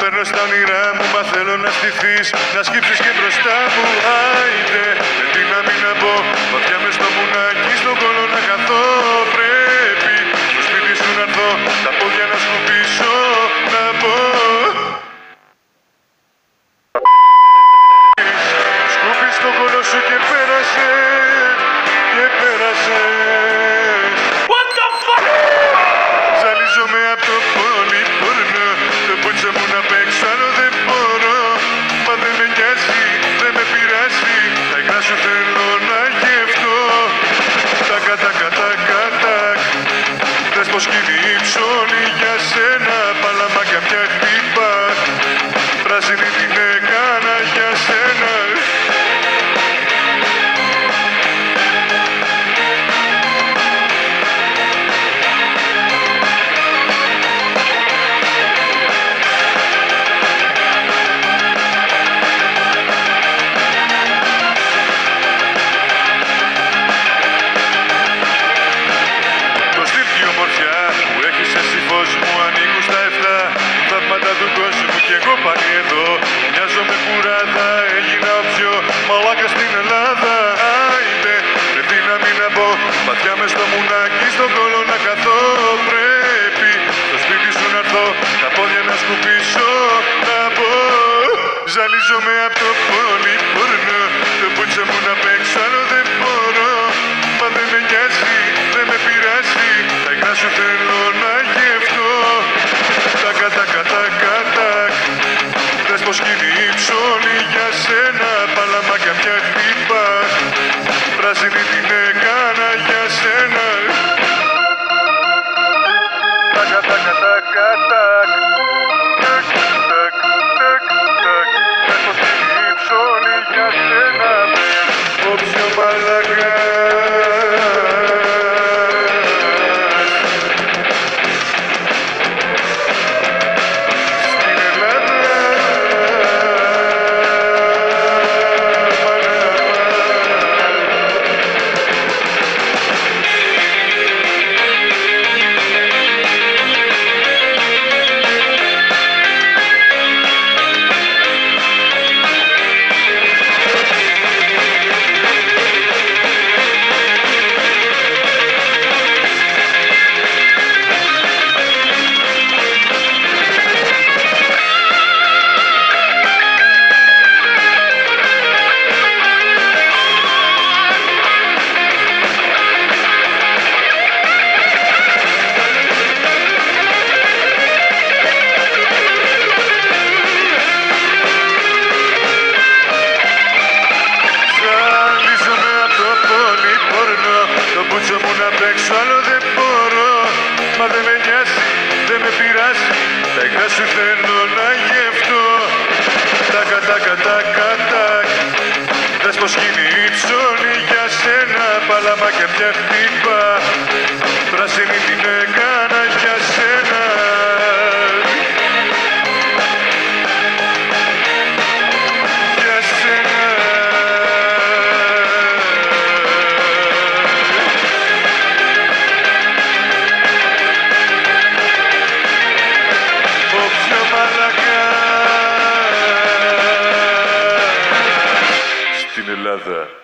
Παίρνω στα όνειρά μου, μα θέλω να στηθείς, να σκύψεις και μπροστά μου. Άιντε, με δύναμη να μπω, βαθιά μες στο μουνάκι, στον κόλο να καθώ. Πρέπει στο σπίτι σου να έρθω, τα πόδια να σκουπίσω, να μπω. Σκούπεις το κόλο σου και πέρασε, και πέρασες. What the fuck? Ζαλίζομαι απ' το πολυπορνό, το πούτσο μου να παίξω άλλο δεν μπορώ. Μα δεν με νοιάζει, δεν με πειράζει, τα υγρά σου θέλω να γευτώ. Τακα τακα τακα τακ, δες πως κινεί η ψώνη για σένα, παλαμάκια πια χτύπα, πράσινη την έκανα για σένα. Κι εγώ πάλι εδώ, μοιάζομαι κουράδα, έγινα ο πιο μαλάκα στην Ελλάδα. Άιντε, με δύναμη να μπω, βαθιά μες στο μουνάκι, στον κόλο να καθώ. Πρέπει στο σπίτι σου να έρθω, τα πόδια να σκουπίσω, να μπω. Ζαλίζομαι απ' το πολυπορνό, το πούτσο μου να παίξω άλλο δεν μπορώ. Μα δεν με νοιάζει, δεν με πειράζει, τα υγρά σου θέλω να γευτώ. Τακα τακα τακα τακ, δες πως κινεί η ψώνη για σένα, παλαμάκια πια χτύπα, πράσινη την έκανα για σένα. Τακα τακα τακα τακ, τακ τακ τακ τακ, δες πως κινεί η ψώνη για σένα, όποιο μαλακά. Άλλο δεν μπορώ, μα δεν με νοιάζει, δεν με πειράζει, τα υγρά σου θέλω να γευτώ. Τακα τακα τακα τακ, δες πως γίνει η ψώνη για σένα, παλαμάκια πια χτύπα, πράσινη την έκανα για σένα. Για σένα. Στην Ελλάδα.